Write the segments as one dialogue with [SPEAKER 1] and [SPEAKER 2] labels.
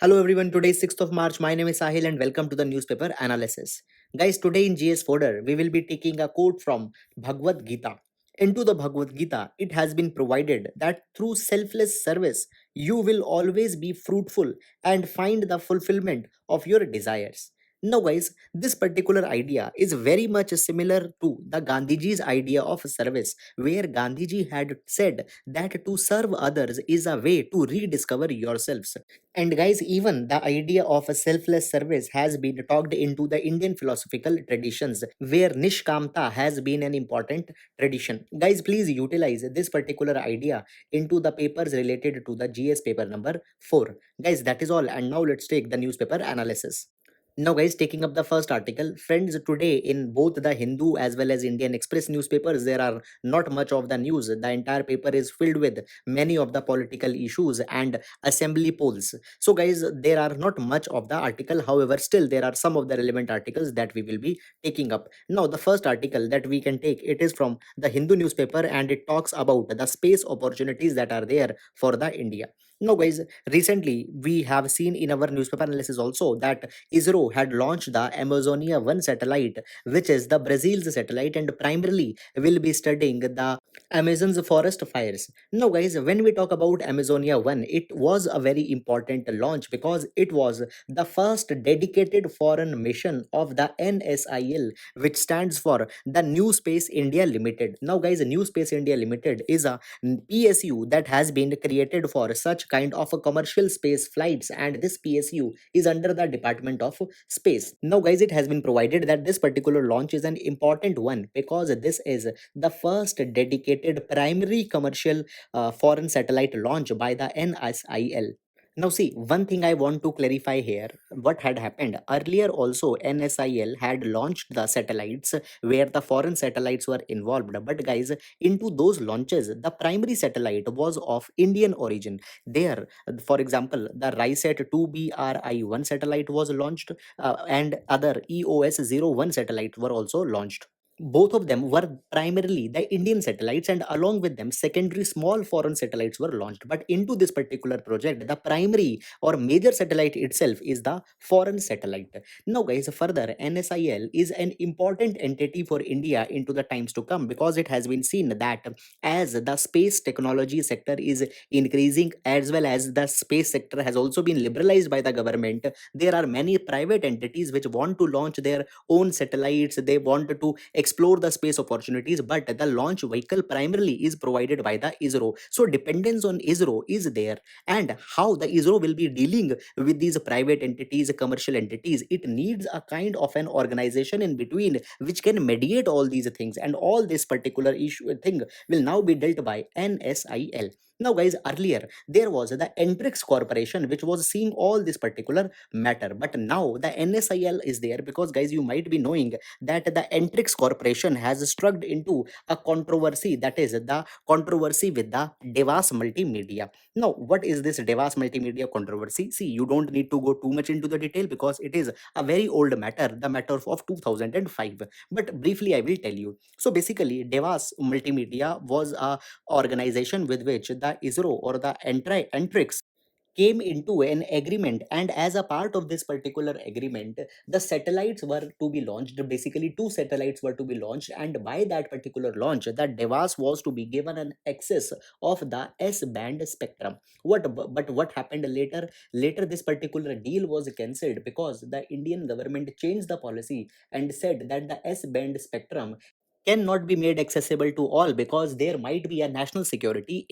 [SPEAKER 1] Hello everyone, today is 6th of March. My name is Sahil and welcome to the newspaper analysis. Guys, today in GS folder, we will be taking a quote from Bhagavad Gita. Into the Bhagavad Gita, it has been provided that through selfless service, you will always be fruitful and find the fulfillment of your desires. Now, guys, this particular idea is very much similar to the Gandhiji's idea of service, where Gandhiji had said that to serve others is a way to rediscover yourselves. And guys, even the idea of a selfless service has been talked into the Indian philosophical traditions, where Nishkamta has been an important tradition. Guys, please utilize this particular idea into the papers related to the GS paper number 4. Guys, that is all. And now let's take the newspaper analysis. Now, guys, taking up the first article, friends, today in both the Hindu as well as Indian Express newspapers, there are not much of the news. The entire paper is filled with many of the political issues and assembly polls. So, guys, there are not much of the article. However, still there are some of the relevant articles that we will be taking up. Now, the first article that we can take, it is from the Hindu newspaper and it talks about the space opportunities that are there for the India. Now, guys, recently we have seen in our newspaper analysis also that ISRO had launched the Amazonia 1 satellite, which is the Brazil's satellite and primarily will be studying the Amazon's forest fires. Now, guys, when we talk about Amazonia 1, it was a very important launch because it was the first dedicated foreign mission of the NSIL, which stands for the New Space India Limited. Now, guys, New Space India Limited is a PSU that has been created for such kind of a commercial space flights, and this PSU is under the Department of Space. Now, guys, it has been provided that this particular launch is an important one because this is the first dedicated primary commercial foreign satellite launch by the NSIL. Now, see, one thing I want to clarify here, what had happened earlier also, NSIL had launched the satellites where the foreign satellites were involved. But, guys, into those launches, the primary satellite was of Indian origin. There, for example, the RISAT 2BRI-1 satellite was launched, and other EOS-01 satellites were also launched. Both of them were primarily the Indian satellites, and along with them, secondary small foreign satellites were launched. But into this particular project, the primary or major satellite itself is the foreign satellite. Now, guys, further, NSIL is an important entity for India into the times to come because it has been seen that as the space technology sector is increasing, as well as the space sector has also been liberalized by the government, there are many private entities which want to launch their own satellites. They want to explore the space opportunities, but the launch vehicle primarily is provided by the ISRO. So dependence on ISRO is there, and how the ISRO will be dealing with these private entities, commercial entities, it needs a kind of an organization in between which can mediate all these things, and all this particular issue thing will now be dealt by NSIL. Now, guys, earlier there was the Entrix Corporation which was seeing all this particular matter, but now the NSIL is there because, guys, you might be knowing that the Entrix Corporation has struck into a controversy, that is the controversy with the Devas Multimedia. Now, what is this Devas Multimedia controversy? See, you don't need to go too much into the detail because it is a very old matter, the matter of 2005. But briefly, I will tell you. So basically, Devas Multimedia was a organization with which the ISRO or the Entrix came into an agreement, and as a part of this particular agreement, the satellites were to be launched. Basically, two satellites were to be launched, and by that particular launch, the Devas was to be given an access of the S band spectrum. But what happened later this particular deal was cancelled because the Indian government changed the policy and said that the S band spectrum cannot be made accessible to all because there might be a national security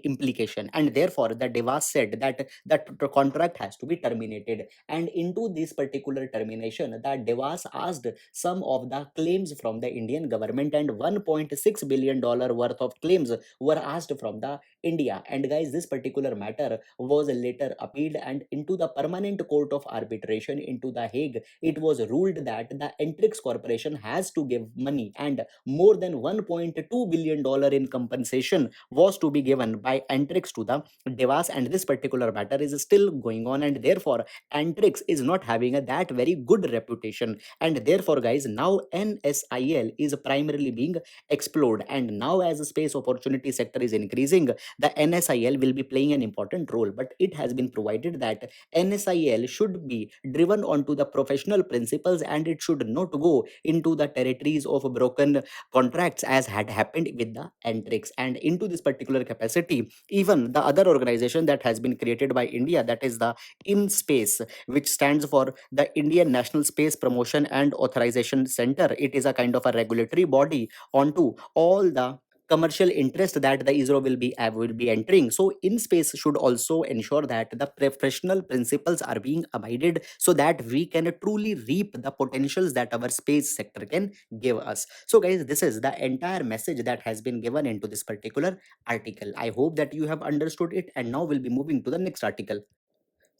[SPEAKER 1] implication, and therefore the Devas said that the contract has to be terminated. And into this particular termination, the Devas asked some of the claims from the Indian government, and 1.6 billion dollar worth of claims were asked from the India. And, guys, this particular matter was later appealed, and into the permanent court of arbitration into the Hague, it was ruled that the Entrix Corporation has to give money, and more than 1.2 billion dollar in compensation was to be given by Antrix to the Devas, and this particular matter is still going on, and therefore Antrix is not having that very good reputation, and therefore, guys, now NSIL is primarily being explored, and now as the space opportunity sector is increasing, the NSIL will be playing an important role, but it has been provided that NSIL should be driven onto the professional principles and it should not go into the territories of broken contracts as had happened with the Antrix. And into this particular capacity, even the other organization that has been created by India, that is the InSpace, which stands for the Indian National Space Promotion and Authorization Center. It is a kind of a regulatory body onto all the commercial interest that the ISRO will be entering. So InSpace should also ensure that the professional principles are being abided so that we can truly reap the potentials that our space sector can give us. So guys, this is the entire message that has been given into this particular article. I hope that you have understood it, and now we'll be moving to the next article.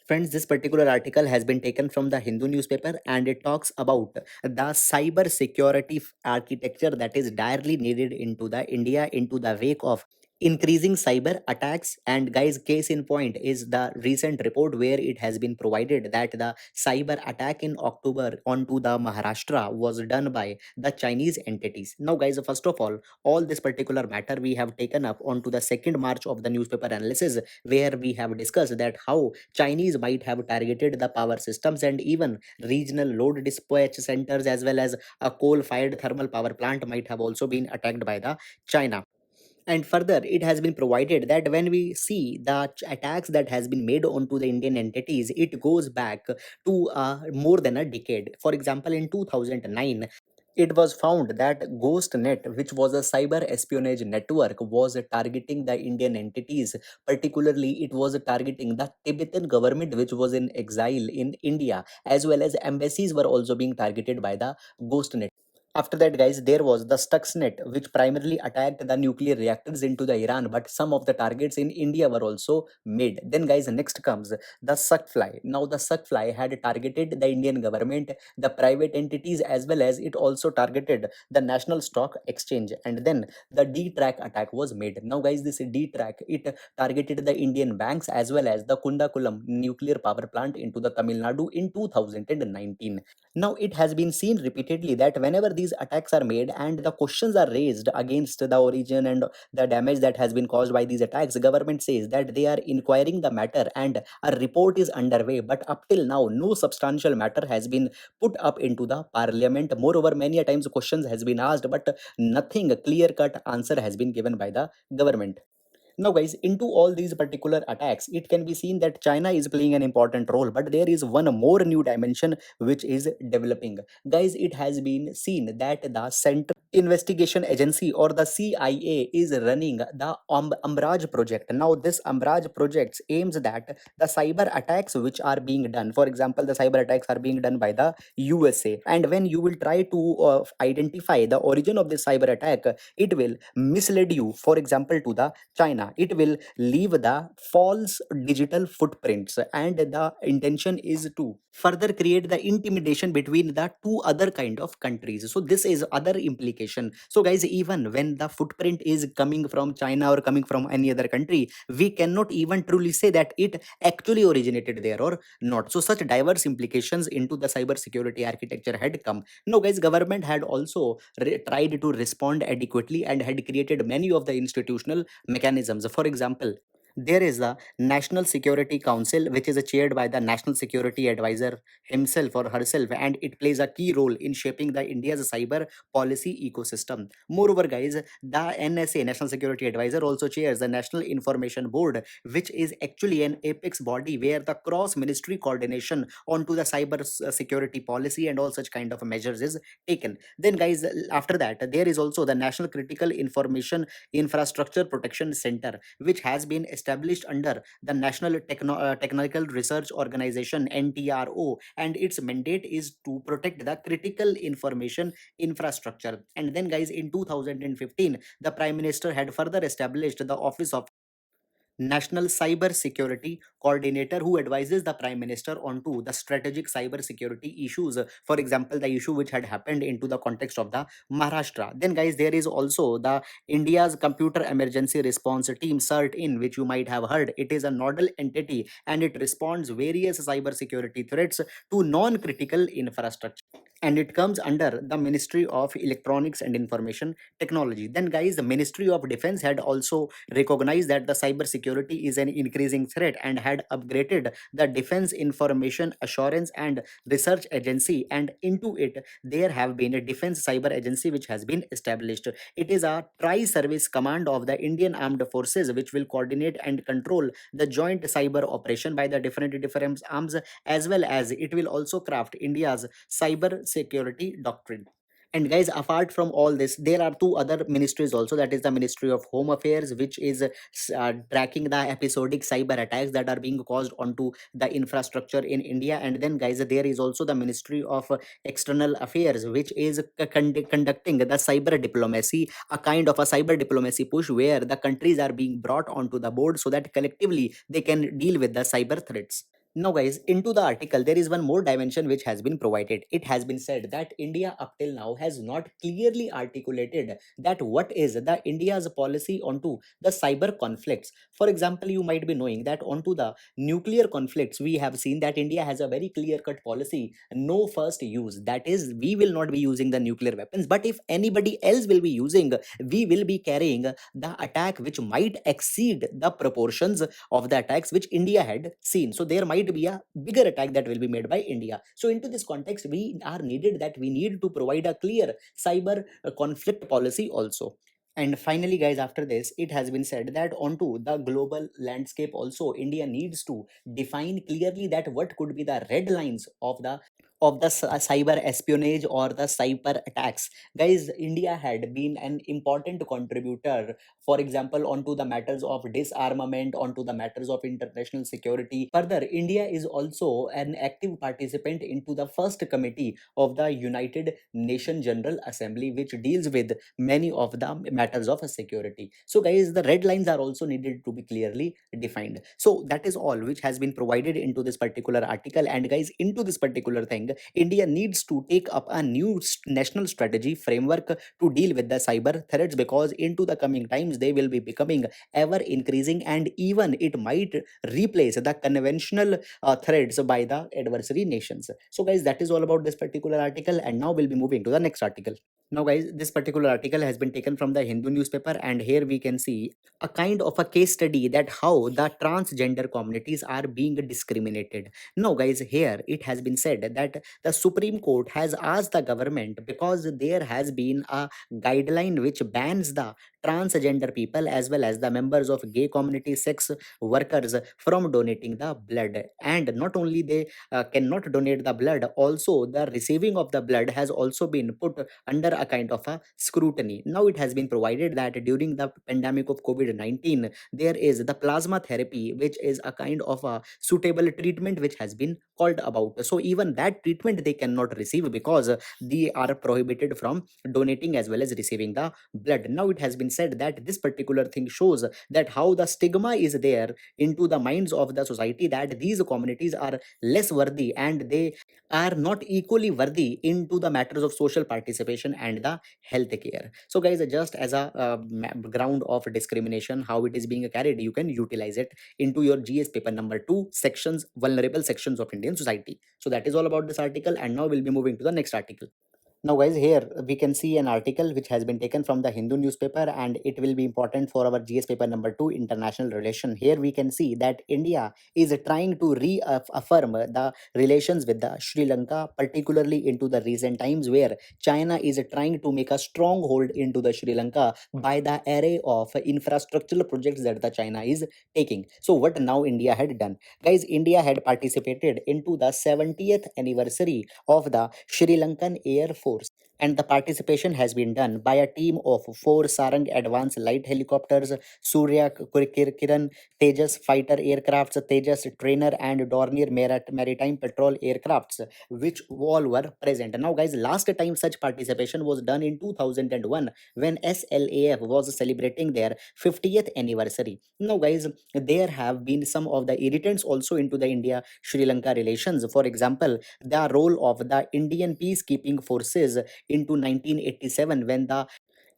[SPEAKER 1] Friends, this particular article has been taken from the Hindu newspaper and it talks about the cyber security architecture that is direly needed into the India into the wake of increasing cyber attacks. And guys, case in point is the recent report where it has been provided that the cyber attack in October onto the Maharashtra was done by the Chinese entities. Now guys, first of all this particular matter we have taken up onto the 2nd March of the newspaper analysis, where we have discussed that how Chinese might have targeted the power systems and even regional load dispatch centers, as well as a coal fired thermal power plant might have also been attacked by the China. And further, it has been provided that when we see the attacks that has been made onto the Indian entities, it goes back to more than a decade. For example, in 2009, it was found that GhostNet, which was a cyber espionage network, was targeting the Indian entities. Particularly, it was targeting the Tibetan government, which was in exile in India, as well as embassies were also being targeted by the GhostNet. After that, guys, there was the Stuxnet, which primarily attacked the nuclear reactors into the Iran, but some of the targets in India were also made. Then, guys, next comes the Suckfly. Now, the Suckfly had targeted the Indian government, the private entities, as well as it also targeted the National Stock Exchange. And then the D-Track attack was made. Now, guys, this D-Track, it targeted the Indian banks as well as the Kundakulam nuclear power plant into the Tamil Nadu in 2019. Now, it has been seen repeatedly that whenever these attacks are made and the questions are raised against the origin and the damage that has been caused by these attacks, government says that they are inquiring the matter and a report is underway. But up till now, no substantial matter has been put up into the parliament. Moreover, many a times questions has been asked, but nothing clear-cut answer has been given by the government. Now, guys, into all these particular attacks, it can be seen that China is playing an important role, but there is one more new dimension which is developing. Guys, it has been seen that the Central Investigation Agency or the CIA is running the Umbrage project. Now, this Umbrage project aims that the cyber attacks which are being done, for example, the cyber attacks are being done by the USA, and when you will try to identify the origin of this cyber attack, it will mislead you, for example, to the China. It will leave the false digital footprints, and the intention is to further create the intimidation between the two other kind of countries. So this is other implication. So guys, even when the footprint is coming from China or coming from any other country, we cannot even truly say that it actually originated there or not. So such diverse implications into the cyber security architecture had come. Now guys, government had also tried to respond adequately and had created many of the institutional mechanisms. For example, there is the National Security Council, which is chaired by the National Security Advisor himself or herself, and it plays a key role in shaping the India's cyber policy ecosystem. Moreover, guys, the NSA, National Security Advisor, also chairs the National Information Board, which is actually an apex body where the cross-ministry coordination onto the cyber security policy and all such kind of measures is taken. Then, guys, after that, there is also the National Critical Information Infrastructure Protection Center, which has been established under the National Technical Research Organization NTRO, and its mandate is to protect the critical information infrastructure. And then, guys, in 2015, the Prime Minister had further established the Office of National Cyber Security Coordinator, who advises the Prime Minister onto the strategic cyber security issues. For example, the issue which had happened into the context of the Maharashtra. Then, guys, there is also the India's Computer Emergency Response Team, CERT-IN, which you might have heard. It is a nodal entity and it responds various cyber security threats to non-critical infrastructure. and it comes under the Ministry of Electronics and Information Technology. Then, guys, the Ministry of Defense had also recognized that the cyber security is an increasing threat and had upgraded the Defense Information Assurance and Research Agency, and into it there have been a Defense Cyber Agency which has been established. It is a tri-service command of the Indian Armed Forces which will coordinate and control the joint cyber operation by the different arms, as well as it will also craft India's cyber security doctrine. And guys, apart from all this, there are two other ministries also. That is the Ministry of Home Affairs, which is tracking the episodic cyber attacks that are being caused onto the infrastructure in India. And then, guys, there is also the Ministry of External Affairs, which is conducting the cyber diplomacy, a kind of a cyber diplomacy push where the countries are being brought onto the board so that collectively they can deal with the cyber threats. Now, guys, into the article, there is one more dimension which has been provided. It has been said that India up till now has not clearly articulated that what is the India's policy onto the cyber conflicts. For example, you might be knowing that onto the nuclear conflicts, we have seen that India has a very clear-cut policy: no first use. That is, we will not be using the nuclear weapons, but if anybody else will be using, we will be carrying the attack which might exceed the proportions of the attacks which India had seen. So there might be a bigger attack that will be made by India. So into this context, we are needed that we need to provide a clear cyber conflict policy also. And finally, guys, after this, it has been said that onto the global landscape also, India needs to define clearly that what could be the red lines of the cyber espionage or the cyber attacks. Guys, India had been an important contributor, for example, onto the matters of disarmament, onto the matters of international security. Further, India is also an active participant into the first committee of the United Nations General Assembly, which deals with many of the matters of security. So, guys, the red lines are also needed to be clearly defined. So, that is all which has been provided into this particular article. And, guys, into this particular thing, India needs to take up a new national strategy framework to deal with the cyber threats, because into the coming times they will be becoming ever increasing, and even it might replace the conventional threats by the adversary nations. So, guys, that is all about this particular article, and now we'll be moving to the next article. Now, guys, this particular article has been taken from the Hindu newspaper, and here we can see a kind of a case study that how the transgender communities are being discriminated. Now, guys, here it has been said that the Supreme Court has asked the government, because there has been a guideline which bans the transgender people as well as the members of gay community sex workers from donating the blood. And not only they cannot donate the blood, also the receiving of the blood has also been put under a kind of a scrutiny. Now it has been provided that during the pandemic of COVID-19, there is the plasma therapy, which is a kind of a suitable treatment which has been called about. So even that treatment they cannot receive, because they are prohibited from donating as well as receiving the blood. Now it has been said that this particular thing shows that how the stigma is there into the minds of the society, that these communities are less worthy and they are not equally worthy into the matters of social participation and the health care. So, guys, just as a ground of discrimination, how it is being carried, you can utilize it into your GS paper number 2, sections, vulnerable sections of Indian society. So that is all about this article, and now we'll be moving to the next article. Now, guys, here we can see an article which has been taken from the Hindu newspaper, and it will be important for our GS paper number 2, international relation. Here we can see that India is trying to reaffirm the relations with the Sri Lanka, particularly into the recent times where China is trying to make a stronghold into the Sri Lanka by the array of infrastructural projects that the China is taking. So what now India had done? Guys, India had participated into the 70th anniversary of the Sri Lankan Air Force. And the participation has been done by a team of 4 Sarang advanced light helicopters, Surya Kiran, Tejas fighter aircrafts, Tejas trainer, and Dornier maritime patrol aircrafts, which all were present. Now, guys, last time such participation was done in 2001 when SLAF was celebrating their 50th anniversary. Now, guys, there have been some of the irritants also into the India Sri Lanka relations. For example, the role of the Indian peacekeeping forces into 1987 when the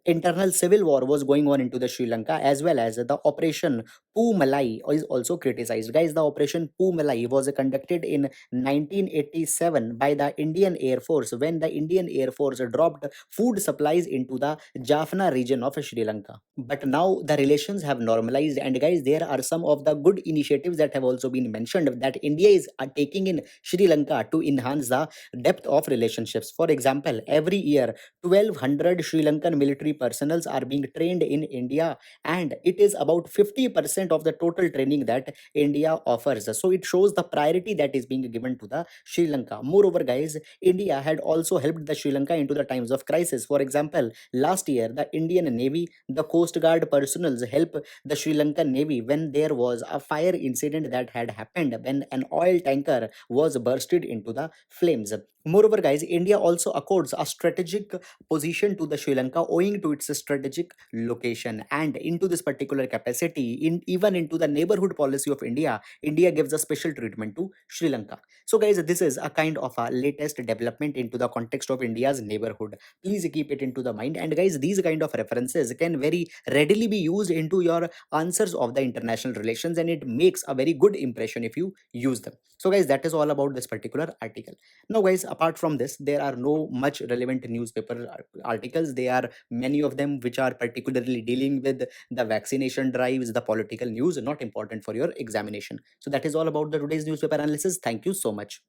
[SPEAKER 1] internal civil war was going on into the Sri Lanka, as well as the Operation Poomalai is also criticized. Guys, the Operation Poomalai was conducted in 1987 by the Indian Air Force, when the Indian Air Force dropped food supplies into the Jaffna region of Sri Lanka. But now the relations have normalized, and guys, there are some of the good initiatives that have also been mentioned that India is taking in Sri Lanka to enhance the depth of relationships. For example, every year 1200 Sri Lankan military personnel are being trained in India, and it is about 50% of the total training that India offers. So it shows the priority that is being given to the Sri Lanka. Moreover, guys, India had also helped the Sri Lanka into the times of crisis. For example, last year the Indian Navy, the Coast Guard personnel helped the Sri Lankan Navy when there was a fire incident that had happened when an oil tanker was bursted into the flames. Moreover, guys, India also accords a strategic position to the Sri Lanka owing to its strategic location, and into this particular capacity, in even into the neighborhood policy of India, India gives a special treatment to Sri Lanka. So, guys, this is a kind of a latest development into the context of India's neighborhood. Please keep it into the mind, and guys, these kind of references can very readily be used into your answers of the international relations, and it makes a very good impression if you use them. So, guys, that is all about this particular article. Now, guys, apart from this, there are no much relevant newspaper articles. There are many of them which are particularly dealing with the vaccination drives, the political news, not important for your examination. So that is all about the today's newspaper analysis. Thank you so much.